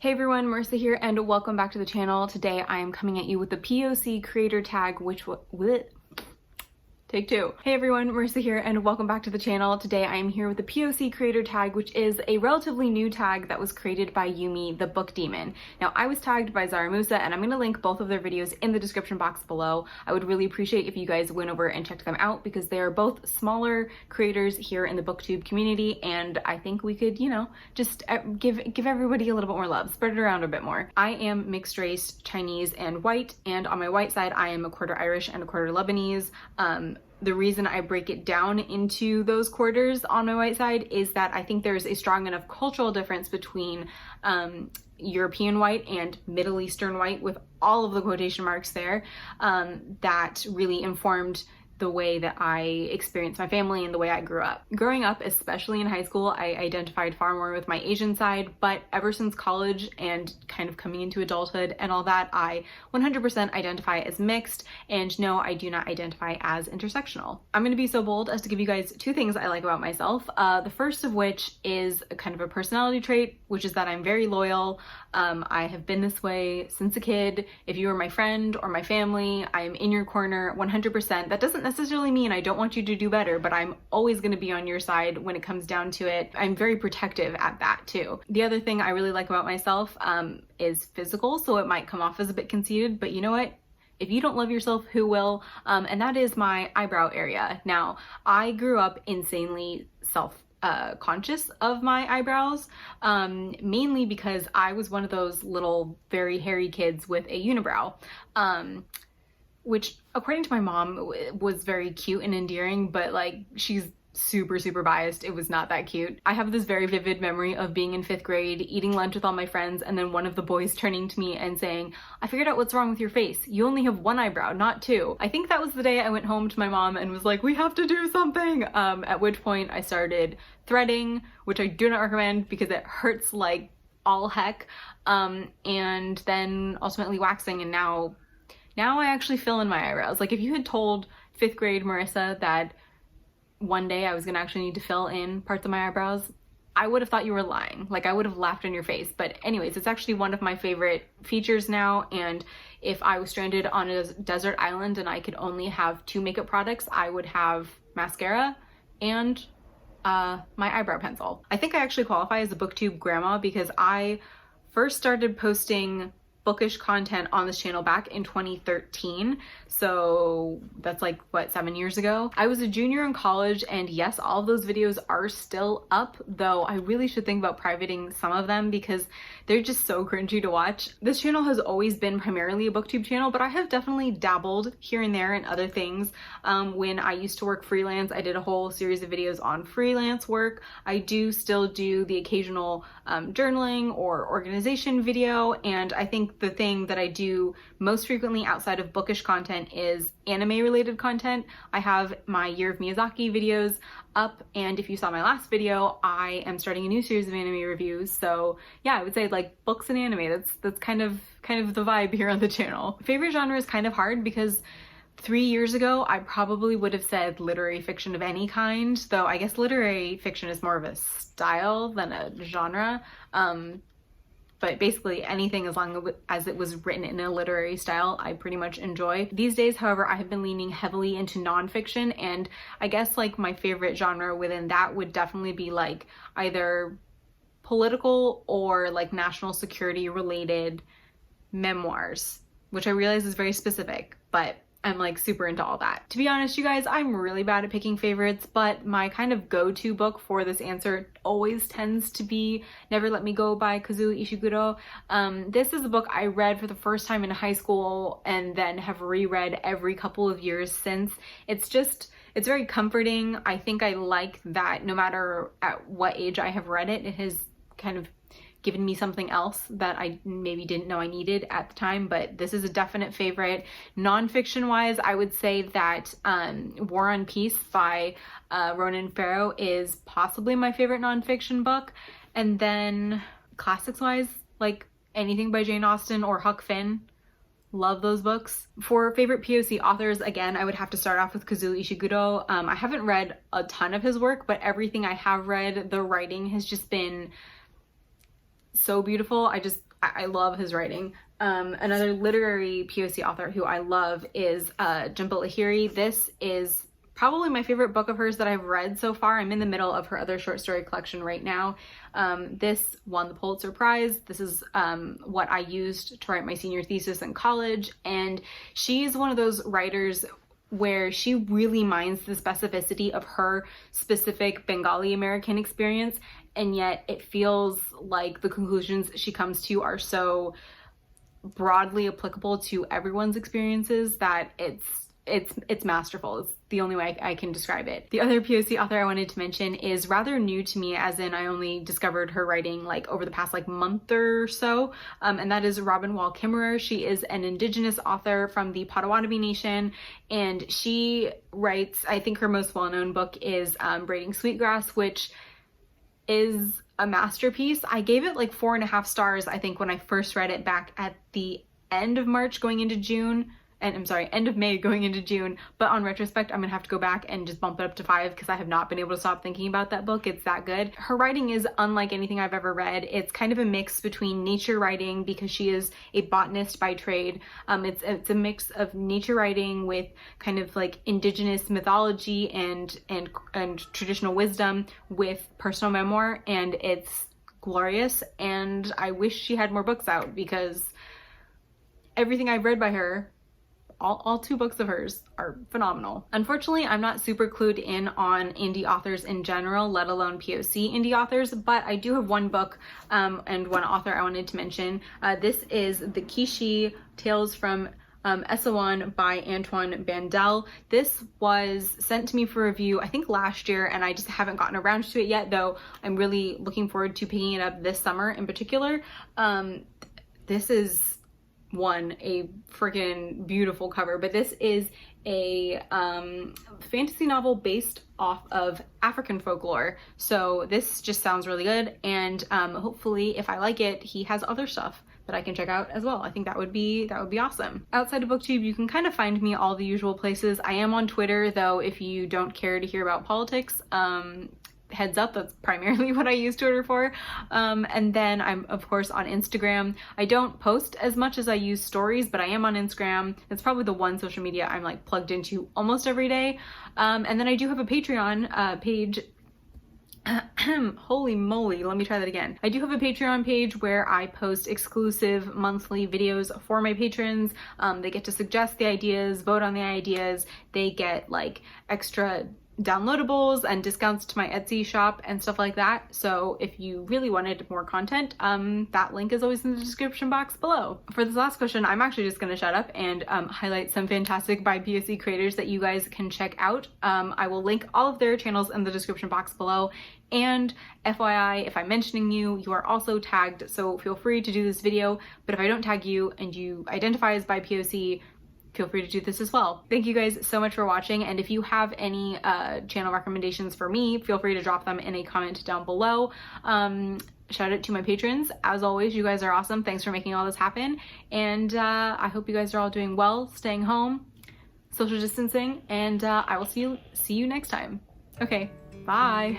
Hey everyone, Marissa here and welcome back to the channel. Today I am coming at you with the POC Creator Tag, which Take two. Hey everyone, Marissa here and welcome back to the channel. Today I am here with the POC Creator Tag, which is a relatively new tag that was created by Yumi, the book demon. Now I was tagged by Zara Musa and I'm going to link both of their videos in the description box below. I would really appreciate if you guys went over and checked them out because they are both smaller creators here in the booktube community, and I think we could, you know, just give everybody a little bit more love, spread it around a bit more. I am mixed race, Chinese and white, and on my white side I am a quarter Irish and a quarter Lebanese. The reason I break it down into those quarters on my white side is that I think there's a strong enough cultural difference between European white and Middle Eastern white, with all of the quotation marks there, that really informed the way that I experienced my family and the way I grew up. Growing up, especially in high school, I identified far more with my Asian side, but ever since college and kind of coming into adulthood and all that, I 100% identify as mixed, and no, I do not identify as intersectional. I'm gonna be so bold as to give you guys two things I like about myself. The first of which is kind of a personality trait, which is that I'm very loyal. I have been this way since a kid. If you are my friend or my family, I am in your corner 100%. That doesn't necessarily mean I don't want you to do better, but I'm always going to be on your side when it comes down to it. I'm very protective at that too. The other thing I really like about myself is physical, so it might come off as a bit conceited, but you know what? If you don't love yourself, who will? And that is my eyebrow area. Now, I grew up insanely conscious of my eyebrows, mainly because I was one of those little very hairy kids with a unibrow, which according to my mom was very cute and endearing, but like she's super biased. It was not that cute. I have this very vivid memory of being in 5th grade, eating lunch with all my friends, and then one of the boys turning to me and saying, "I figured out what's wrong with your face. You only have one eyebrow, not two." I think that was the day I went home to my mom and was like, "We have to do something." At which point I started threading, which I do not recommend because it hurts like all heck. And then ultimately waxing, and now I actually fill in my eyebrows. Like if you had told 5th grade Marissa that one day I was gonna actually need to fill in parts of my eyebrows, I would have thought you were lying. Like I would have laughed in your face. But anyways, it's actually one of my favorite features now, and if I was stranded on a desert island and I could only have 2 makeup products, I would have mascara and my eyebrow pencil. I think I actually qualify as a Booktube Grandma because I first started posting bookish content on this channel back in 2013, so that's like what, 7 years ago. I was a junior in college, and yes, all of those videos are still up, though I really should think about privating some of them because they're just so cringy to watch. This channel has always been primarily a booktube channel, but I have definitely dabbled here and there in other things. When I used to work freelance, I did a whole series of videos on freelance work. I do still do the occasional journaling or organization video, and I think the thing that I do most frequently outside of bookish content is anime related content. I have my Year of Miyazaki videos up, and if you saw my last video, I am starting a new series of anime reviews. So yeah, I would say like books and anime, that's kind of the vibe here on the channel. Favorite genre is kind of hard because 3 years ago, I probably would have said literary fiction of any kind, though I guess literary fiction is more of a style than a genre. But basically anything as long as it was written in a literary style, I pretty much enjoy. These days, however, I have been leaning heavily into nonfiction, and I guess like my favorite genre within that would definitely be like either political or like national security related memoirs, which I realize is very specific, but I'm like super into all that. To be honest, you guys, I'm really bad at picking favorites, but my kind of go-to book for this answer always tends to be Never Let Me Go by Kazuo Ishiguro. This is a book I read for the first time in high school and then have reread every couple of years since. It's very comforting. I think I like that no matter at what age I have read it, it has kind of given me something else that I maybe didn't know I needed at the time, but this is a definite favorite. Nonfiction wise, I would say that War and Peace by Ronan Farrow is possibly my favorite nonfiction book. And then classics wise, like anything by Jane Austen or Huck Finn. Love those books. For favorite POC authors, again, I would have to start off with Kazuo Ishiguro. I haven't read a ton of his work, but everything I have read, the writing has just been so beautiful. I just I love his writing. Another literary POC author who I love is Jhumpa Lahiri. This is probably my favorite book of hers that I've read so far. I'm in the middle of her other short story collection right now. This won the Pulitzer Prize. This is what I used to write my senior thesis in college, and she's one of those writers where she really minds the specificity of her specific Bengali American experience, and yet it feels like the conclusions she comes to are so broadly applicable to everyone's experiences that it's masterful. It's the only way I can describe it. The other POC author I wanted to mention is rather new to me, as in I only discovered her writing like over the past like month or so, and that is Robin Wall Kimmerer. She is an Indigenous author from the Potawatomi Nation, and she writes, I think her most well-known book is Braiding Sweetgrass, which is a masterpiece. I gave it like 4.5 stars, I think, when I first read it back at the end of March going into June. And I'm sorry, end of May going into June, but on retrospect, I'm gonna have to go back and just bump it up to 5 because I have not been able to stop thinking about that book. It's that good. Her writing is unlike anything I've ever read. It's kind of a mix between nature writing, because she is a botanist by trade. It's a mix of nature writing with kind of like indigenous mythology and traditional wisdom with personal memoir, and it's glorious. And I wish she had more books out, because everything I've read by her, all 2 books of hers, are phenomenal. Unfortunately, I'm not super clued in on indie authors in general, let alone POC indie authors, but I do have one book and one author I wanted to mention. This is The Kishi Tales from Essawan by Antoine Bandel. This was sent to me for review, I think last year, and I just haven't gotten around to it yet, though I'm really looking forward to picking it up this summer in particular. This is a freaking beautiful cover, but this is a fantasy novel based off of African folklore, so this just sounds really good, and hopefully if I like it, he has other stuff that I can check out as well. I think that would be awesome. Outside of Booktube, you can kind of find me all the usual places. I am on Twitter, though, if you don't care to hear about politics. Heads up, that's primarily what I use Twitter for. And then I'm of course on Instagram. I don't post as much as I use stories, but I am on Instagram. It's probably the one social media I'm like plugged into almost every day. And then I do have a Patreon page. Holy moly, let me try that again. I do have a Patreon page where I post exclusive monthly videos for my patrons. They get to suggest the ideas, vote on the ideas. They get like extra downloadables and discounts to my Etsy shop and stuff like that. So if you really wanted more content, that link is always in the description box below. For this last question, I'm actually just going to shut up and highlight some fantastic BIPOC creators that you guys can check out. I will link all of their channels in the description box below. And FYI, if I'm mentioning you, you are also tagged, so feel free to do this video. But if I don't tag you and you identify as BIPOC, feel free to do this as well. Thank you guys so much for watching, and if you have any channel recommendations for me, feel free to drop them in a comment down below. Shout out to my patrons. As always, you guys are awesome. Thanks for making all this happen, and I hope you guys are all doing well, staying home, social distancing, and I will see you next time. Okay, bye.